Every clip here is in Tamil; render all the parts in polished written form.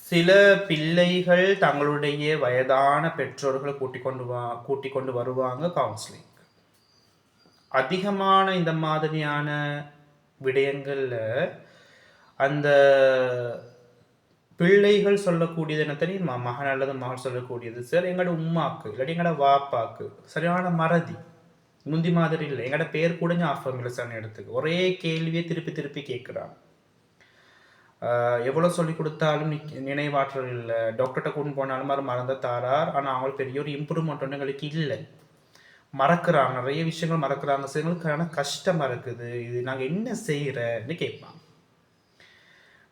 சில பிள்ளைகள் தங்களுடைய வயதான பெற்றோர்களை கூட்டிக் கொண்டு வருவாங்க கவுன்சிலிங். அதிகமான இந்த மாதிரியான விடயங்கள்ல அந்த பிள்ளைகள் சொல்லக்கூடியது என்ன தெரியுமா? மகன் அல்லது மகள் சொல்லக்கூடியது, சார் எங்களோட உம்மாக்கு இல்லாட்டி எங்களோட வாப்பாக்கு சரியான மறதி. முந்தி மாதிரி இல்லை, எங்களோட பேர் கூட ஞாபகம் இல்லை. சார் இடத்துக்கு ஒரே கேள்வியை திருப்பி திருப்பி கேட்குறான். எவ்வளோ சொல்லி கொடுத்தாலும் நினைவாற்றல் இல்லை. டாக்டர்கிட்ட கொண்டு போனாலும் அது மறந்த தாரார். ஆனால் அவங்களுக்கு பெரிய ஒரு இம்ப்ரூவ்மெண்ட் ஒன்று எங்களுக்கு இல்லை. மறக்கிறாங்க, நிறைய விஷயங்கள் மறக்கிறாங்க. சிலங்களுக்கான கஷ்டமாக இருக்குது. இது நாங்கள் என்ன செய்கிறேன்னு கேட்பாங்க.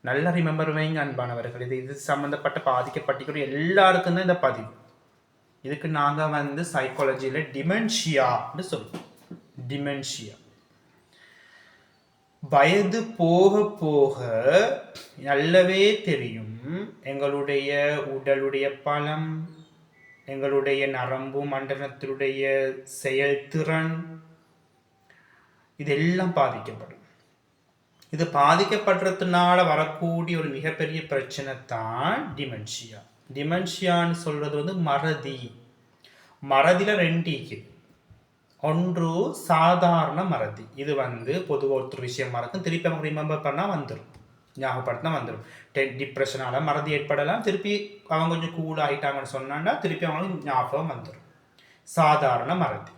நல்லா ரிமெம்பர் வைங்க அன்பானவர்கள். இது சம்மந்தப்பட்ட பாதிக்கப்பட்டிக்கிற எல்லாருக்கும் தான் இந்த பதிவு. இதுக்கு நாங்கள் சைக்காலஜியில் டிமென்ஷியான்னு சொல்லுவோம். டிமென்ஷியா வயது போக போக நல்லவே தெரியும். எங்களுடைய உடலுடைய பலம், எங்களுடைய நரம்பு மண்டலத்தினுடைய செயல்திறன் இதெல்லாம் பாதிக்கப்படும். இது பாதிக்கப்படுறதுனால வரக்கூடிய ஒரு மிகப்பெரிய பிரச்சனை தான் டிமென்ஷியா. டிமென்ஷியான்னு சொல்றது மறதி. மறதியில ரெண்டு இருக்குது. ஒன்று சாதாரண மறதி. இது பொதுவாக ஒருத்தர் விஷயம் மறக்கும், திருப்பி அவங்க ரிமெம்பர் பண்ணால் வந்துடும், ஞாபகப்படுத்தினா வந்துடும். டிப்ரெஷனால் மறதி ஏற்படலாம். திருப்பி அவங்க கொஞ்சம் கூல் ஆகிட்டாங்கன்னு சொன்னான்னா திருப்பி அவங்களுக்கு ஞாபகம் வந்துடும். சாதாரண மறதி.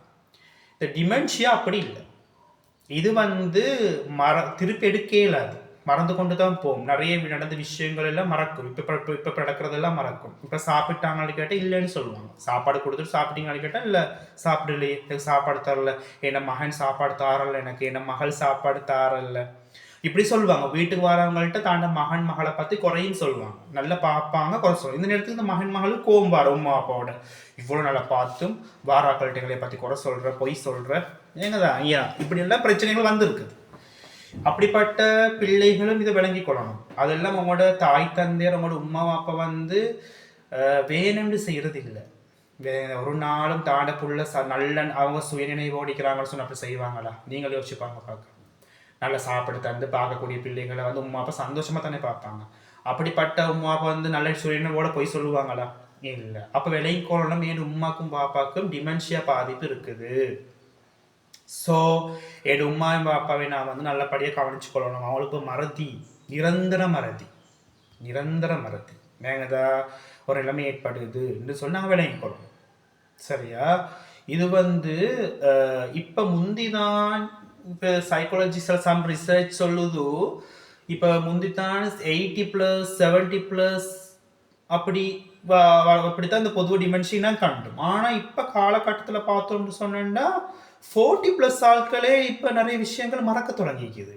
இந்த டிமென்ஷியா அப்படி இல்லை. இது திருப்பி எடுக்க இயலாது, மறந்து கொண்டு தான் போகும். நிறைய நடந்த விஷயங்கள் எல்லாம் மறக்கும். இப்போ நடக்கிறதெல்லாம் மறக்கும். இப்போ சாப்பிட்டாங்கன்னு கேட்டால் இல்லைன்னு சொல்லுவாங்க. சாப்பாடு கொடுத்துட்டு சாப்பிட்டீங்கன்னு கேட்டால் இல்லை சாப்பிடலையே, எனக்கு சாப்பாடு தரல, என்ன மகன் சாப்பாடு தாரல, எனக்கு என்ன மகள் சாப்பாடு தாரல, இப்படி சொல்லுவாங்க. வீட்டுக்கு வரவங்கள்ட்ட தாண்ட மகன் மகளை பற்றி குறையும் சொல்லுவாங்க. நல்லா பார்ப்பாங்க, குறை சொல்லுவாங்க. இந்த நேரத்துக்கு இந்த மகன் மகளும் கோவம் வர உமா அப்பாவோட, இவ்வளோ நல்லா பார்த்தும் வாராக்கள்கிட்டங்களை பற்றி குறை சொல்கிற, பொய் சொல்கிற, ஏங்கதான் ஐயா இப்படி எல்லாம் பிரச்சனைகள் வந்திருக்குது. அப்படிப்பட்ட பிள்ளைகளும் இதை விளங்கி கொள்ளணும். அதெல்லாம் உங்களோட தாய் தந்தையர், உங்களோட உமா அப்பா வேணும்னு செய்யறது இல்லை. ஒரு நாளும் தாண்ட புள்ள நல்ல அவங்க சுயநினைவு ஓடிக்கிறாங்கன்னு சொன்ன அப்படி செய்வாங்களா? நீங்களே யோசிச்சுப்பாங்க. பார்க்க நல்லா சாப்பிட தந்து பார்க்கக்கூடிய பிள்ளைகளை உமா அப்பா சந்தோஷமா தானே பார்ப்பாங்க. அப்படிப்பட்ட உமா அப்பா நல்ல சுயநினைவோட போய் சொல்லுவாங்களா? இல்லை. அப்போ விலகி கொள்ளணும். என் உமாக்கும் பாப்பாக்கும் டிமென்ஷியா பாதிப்பு இருக்குது. ஸோ என் உமாவும் பாப்பாவை நான் நல்லபடியாக கவனிச்சு கொள்ளணும். அவங்களுக்கு மறதி, நிரந்தர மறதி, நிரந்தர மறதி மேங்கதா ஒரு நிலைமை ஏற்படுது என்று சொல்லி நாங்கள் விளங்கி கொள்ளணும். சரியா? இது இப்போ முந்திதான் இப்போ சைக்காலஜிஸ்ட் சம் ரிசர்ச் சொல்லுது. இப்போ முந்தித்தான் 80+, 70+ அப்படி அப்படித்தான் இந்த பொதுவாக டிமென்ஷியா கண்டும். ஆனால் இப்போ காலகட்டத்தில் பார்த்தோம்னு சொன்னா 40+ ஆட்களே இப்போ நிறைய விஷயங்கள் மறக்க தொடங்கிக்குது.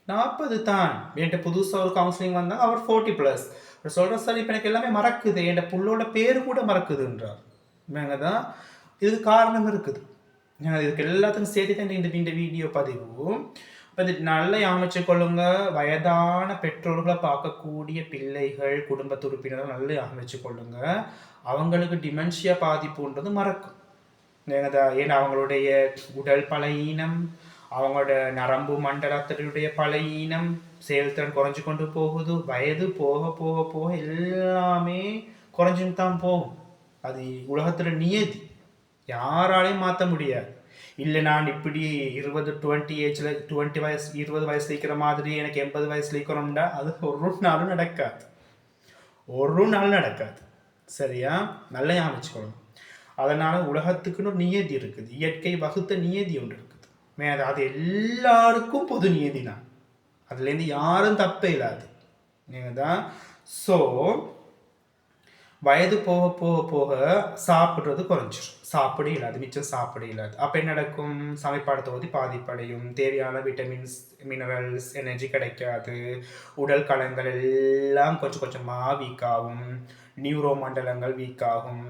40 தான் என்கிட்ட புதுசாக ஒரு கவுன்சிலிங் வந்தாங்க. அவர் 40+. அவர் சொல்கிற சார் இப்போ எனக்கு எல்லாமே மறக்குது, என் புள்ளோட பேர் கூட மறக்குதுன்றார். நாங்கள் தான் இதுக்கு காரணம் இருக்குது. இதுக்கு எல்லாத்துக்கும் சேர்த்து தான் இந்த வீடியோ பதிவு. இப்போ இது நல்லா அமைச்சு கொள்ளுங்க. வயதான பெற்றோர்களை பார்க்கக்கூடிய பிள்ளைகள், குடும்பத்து உறுப்பினர்கள் நல்லா அமைச்சு கொள்ளுங்க. அவங்களுக்கு டிமென்ஷியா பாதிப்புன்றது மறக்கும். ஏன்னா அவங்களுடைய உடல் பலவீனம், அவங்களோட நரம்பு மண்டலத்தினுடைய பலவீனம், செயல்திறன் குறைஞ்சு கொண்டு போகுது. வயது போக போக போக எல்லாமே குறைஞ்சுன்னு தான் போகும். அது உலகத்துல நியதி, யாராலையும் மாற்ற முடியாது. இல்லை நான் இப்படி 20 ஏஜ்ல 20 வயசுல இருக்கிற மாதிரி எனக்கு 80 வயசுல இருக்கிறோம்டா, அது ஒரு நாளும் நடக்காது, ஒரு நாள் நடக்காது. சரியா? நல்லா ஞாபகம். அதனால உலகத்துக்குன்னு ஒரு நியதி இருக்குது. இயற்கை வகுத்த நியதி ஒன்று இருக்குது. அது எல்லாருக்கும் பொது நியதி தான். அதுலேருந்து யாரும் தப்பே இல்லாது. நீங்கள் தான். ஸோ வயது போக போக போக சாப்பிட்றது குறைஞ்சிடும். சாப்பிட இல்லாது, மிச்சம் சாப்பிட இல்லாது. அப்போ என்ன நடக்கும்? சமைப்பாடு தொகுதி பாதிப்படையும். தேவையான விட்டமின்ஸ், மினரல்ஸ், எனர்ஜி கிடைக்காது. உடல் களங்கள் எல்லாம் கொஞ்சம் கொஞ்சமாக வீக்காகும். நியூரோ மண்டலங்கள் வீக்காகும்.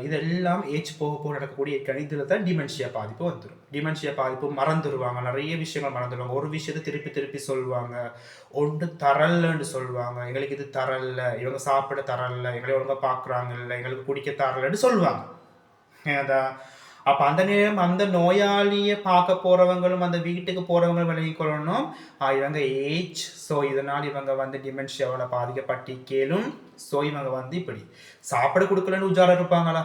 இதெல்லாம் ஏஜ் போக போக நடக்கக்கூடிய கணிதத்தில் தான் டிமென்ஷியா பாதிப்பு வந்துடும். டிமென்ஷியா பாதிப்பு மறந்துடுவாங்க, நிறைய விஷயங்கள் மறந்துடுவாங்க. ஒரு விஷயத்தை திருப்பி திருப்பி சொல்லுவாங்க. ஒன்று தரலன்னு சொல்லுவாங்க. எங்களுக்கு இது தரல, இவங்க சாப்பிட தரல, எங்களை ஒழுங்காக பார்க்குறாங்க இல்லை, எங்களுக்கு குடிக்க தரலன்னு சொல்லுவாங்க. அப்போ அந்த நேரம் அந்த நோயாளியை பார்க்க போகிறவங்களும் அந்த வீட்டுக்கு போகிறவங்களும் விளங்கிக்கொள்ளணும் இவங்க ஏஜ், ஸோ இதனால் இவங்க வந்து டிமென்ஷியாவில் பாதிக்கப்பட்டிருக்கேலும், ஸோ இவங்க வந்து இப்படி சாப்பாடு கொடுக்கலன்னு உஜாரம் இருப்பாங்களா?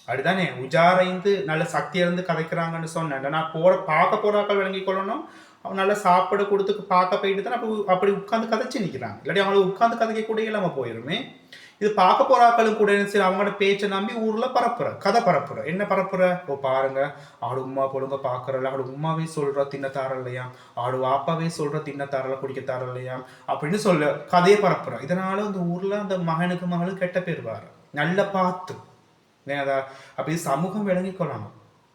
அப்படிதானே உஜாரைந்து நல்ல சக்தி இருந்து கதைக்கிறாங்கன்னு சொன்னேன். நான் பார்க்க போறாக்கள் விளங்கி கொள்ளணும், அவன் நல்லா சாப்பாடு கொடுத்து பார்க்க போயிட்டு தான் அப்படி உட்காந்து கதைச்சு நிற்கிறாங்க. இல்லாட்டி அவங்களை உட்காந்து கதைக்க கூட இல்லாமல் போயிருமே. இது பார்க்க போறாக்களும் கூட சரி அவங்களோட பேச்சை நம்பி ஊர்ல பரப்புற கதை பரப்புற என்ன பரப்புற? ஓ பாருங்க ஆடு உமா பொழுங்க பாக்குறல, ஆடு உமாவே சொல்ற தின்னத்தார இல்லையா, ஆடு வாப்பாவே சொல்ற தின்னத்தாரல குடிக்கத்தார இல்லையா அப்படின்னு சொல்ல கதையை பரப்புற. இதனால அந்த ஊர்ல அந்த மகனுக்கு மகளும் கெட்ட பேர் வாரு. நல்ல பார்த்து அப்படி சமூகம் விளங்கி கொள்ளணும்,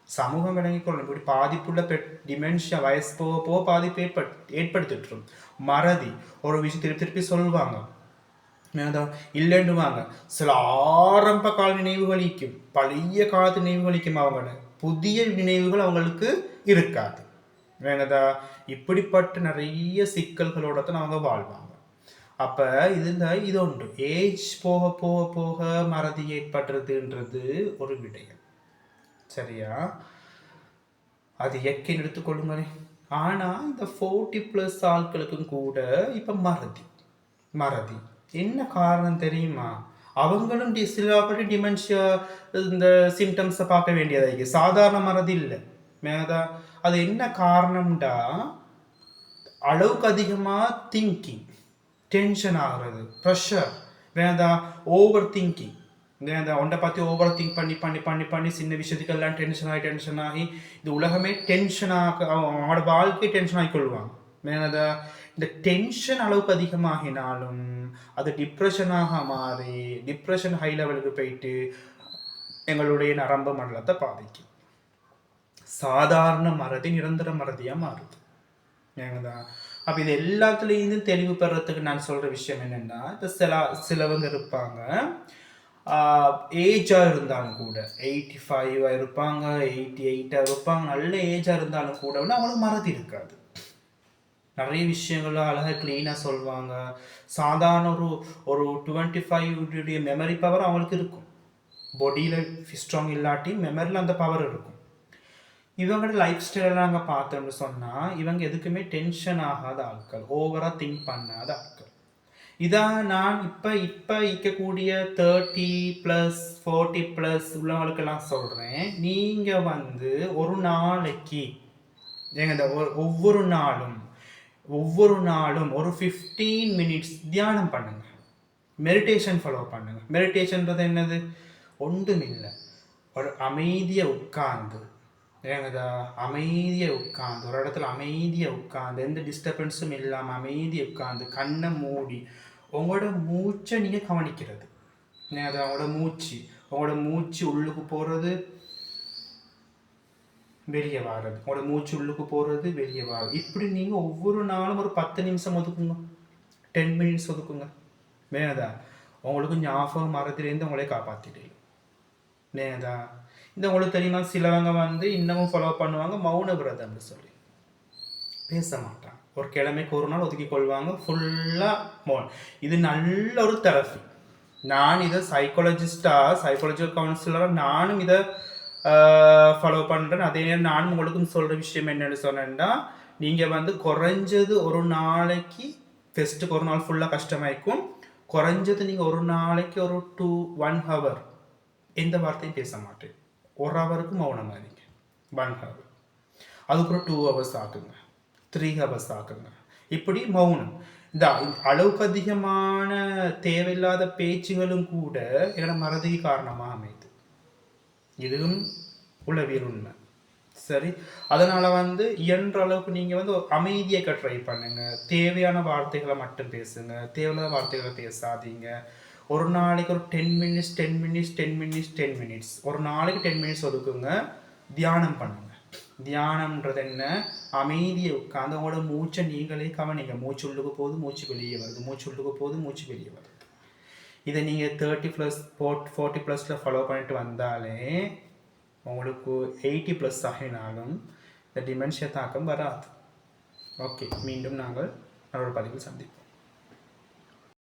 சமூகம் விளங்கி கொள்ளணும். இப்படி பாதிப்புள்ள டிமென்ஷியா வயசு போக போக பாதிப்பு ஏற்படுத்திட்டு மறதி ஒரு விஷயம் திருப்பி திருப்பி சொல்லுவாங்க இல்லைன்னுவாங்க. சில ஆரம்ப கால நினைவுகளிக்கும் பழைய காலத்து நினைவுகளிக்கும் அவங்களோட புதிய நினைவுகள் அவங்களுக்கு இருக்காது. வேணதா இப்படிப்பட்ட நிறைய சிக்கல்களோட தான் அவங்க வாழ்வாங்க. அப்ப இது ஒன்று ஏஜ் போக போக போக மறதி ஏற்படுறதுன்றது ஒரு விடயம், சரியா? அது இயற்கைன்னு எடுத்துக்கொள்ளுங்களே. ஆனா இந்த 40+ ஆட்களுக்கும் கூட இப்ப மறதி என்ன காரணம் தெரியுமா? அவங்களும் சில டிமென்ஷியா இந்த சிம்டம்ஸை பார்க்க வேண்டியது, சாதாரண மறதி இல்லை. அது என்ன காரணம்டா அளவுக்கு அதிகமா திங்கிங், டென்ஷன் ஆகுறது, ப்ரெஷர், ஓவர் திங்கிங், ஒன்றை பார்த்து ஓவர் திங்க் பண்ணி பண்ணி பண்ணி பண்ணி சின்ன விஷயத்துக்கெல்லாம் டென்ஷன் ஆகி இந்த உலகமே அவனோட வாழ்க்கையை டென்ஷன் ஆகி கொள்வாங்க. இந்த டென்ஷன் அளவுக்கு அதிகமாகினாலும் அது டிப்ரெஷனாக மாறி டிப்ரெஷன் ஹை லெவலுக்கு போயிட்டு எங்களுடைய நரம்பு மண்டலத்தை பாதிக்கும். சாதாரண மறதி நிரந்தர மறதியா மாறுது. அப்ப இது எல்லாத்துலேயும் தெளிவு பெறறதுக்கு நான் சொல்ற விஷயம் என்னன்னா, இப்போ சிலவங்க இருப்பாங்க ஏஜா இருந்தாலும் கூட 85 இருப்பாங்க, 88 இருப்பாங்க, நல்ல ஏஜா இருந்தாலும் கூட அவங்களுக்கு மறதி இருக்காது. நிறைய விஷயங்கள அழகாக கிளீனாக சொல்லுவாங்க. சாதாரண ஒரு 25 மெமரி பவர் அவங்களுக்கு இருக்கும். பாடியில் ஸ்ட்ராங் இல்லாட்டி மெமரியில் அந்த பவர் இருக்கும். இவங்களோட லைஃப் ஸ்டைலில் நாங்கள் பார்த்தோம்னு சொன்னால் இவங்க எதுக்குமே டென்ஷன் ஆகாத ஆட்கள், ஓவராக திங்க் பண்ணாத ஆட்கள். இதான் நான் இப்போ இருக்கக்கூடிய 30+ 40+ உள்ளவங்களுக்கெல்லாம் சொல்கிறேன். நீங்கள் வந்து ஒரு நாளைக்கு இந்த ஒவ்வொரு நாளும் ஒரு 15 மினிட்ஸ் தியானம் பண்ணுங்க, மெடிடேஷன் ஃபாலோ பண்ணுங்க. மெடிடேஷன்றது என்னது? ஒன்றும் இல்லை, ஒரு அமைதியை உட்கார்ந்து ஒரு இடத்துல அமைதியை உட்கார்ந்து எந்த டிஸ்டர்பன்ஸும் இல்லாமல் அமைதியை உட்கார்ந்து கண்ணை மூடி உங்களோட மூச்சை நீங்கள் கவனிக்கிறது. உங்களோட மூச்சு உள்ளுக்கு போகிறது வெளியே வாரது, உங்களோட மூச்சு உள்ளுக்கு போகிறது வெளியே வாரது. இப்படி நீங்கள் ஒவ்வொரு நாளும் ஒரு 10 நிமிஷம் ஒதுக்குங்க, 10 மினிட்ஸ் ஒதுக்குங்க. உங்களுக்கு ஞாபகம் மறதிலேருந்து உங்களே காப்பாற்றிட்டு இந்த உங்களுக்கு தெரியுமா, சிலவங்க வந்து இன்னமும் ஃபாலோ பண்ணுவாங்க மௌன விரதம்னு சொல்லி பேச மாட்டாங்க. ஒரு கிழமைக்கு ஒரு நாள் ஒதுக்கி கொள்வாங்க ஃபுல்லாக. இது நல்ல ஒரு தெரப்பி. நான் இதை சைக்காலஜிக்கல் கவுன்சிலராக நானும் இதை ஃபாலோ பண்ணுறேன். அதே நேரம் நானும் உங்களுக்கும் சொல்கிற விஷயம் என்னென்னு சொன்னேன்னா, நீங்கள் வந்து குறைஞ்சது ஒரு நாளைக்கு ஃபெஸ்ட்டுக்கு ஒரு நாள் ஃபுல்லாக கஷ்டமாயிருக்கும், குறைஞ்சது நீங்கள் ஒரு நாளைக்கு ஒரு 1 ஹவர் எந்த வார்த்தையும் பேச மாட்டேன். 1 ஹவருக்கு மௌனமாக இருங்க, 1 ஹவர். அதுக்கப்புறம் 2 ஹவர்ஸ் ஆகுங்க, 3 ஹவர்ஸ் ஆகுங்க. இப்படி மௌனம். இந்த அளவுக்கு அதிகமான தேவையில்லாத பேச்சுகளும் கூட என்னோட மறதிக்கு காரணமாக அமைது. இதுவும் உளவியல் உண்மை, சரி? அதனால வந்து இயன்ற அளவுக்கு நீங்கள் வந்து அமைதியாக ட்ரை பண்ணுங்க. தேவையான வார்த்தைகளை மட்டும் பேசுங்க, தேவையில்லாத வார்த்தைகளை பேசாதீங்க. ஒரு நாளைக்கு ஒரு 10 மினிட்ஸ் ஒரு நாளைக்கு 10 மினிட்ஸ் ஒதுக்குங்க. தியானம் பண்ணுங்க. தியானம்ன்றது என்ன? அமைதியை உட்காந்து உங்களோட மூச்சை நீங்களே கவனிங்க. மூச்சு உள்ளுக்கு போகுது, மூச்சு வெளியே வருது, மூச்சு உள்ளுக்கு போகுது, மூச்சு வெளியே வருது. இதை நீங்கள் 30+ 40+ல ஃபாலோ பண்ணிட்டு வந்தாலே உங்களுக்கு 80+ ஆகினாலும் இந்த டிமென்ஷியா தாக்கம் வராது. ஓகே, மீண்டும் நாங்கள் ஒரு பதிவில் சந்திப்போம்.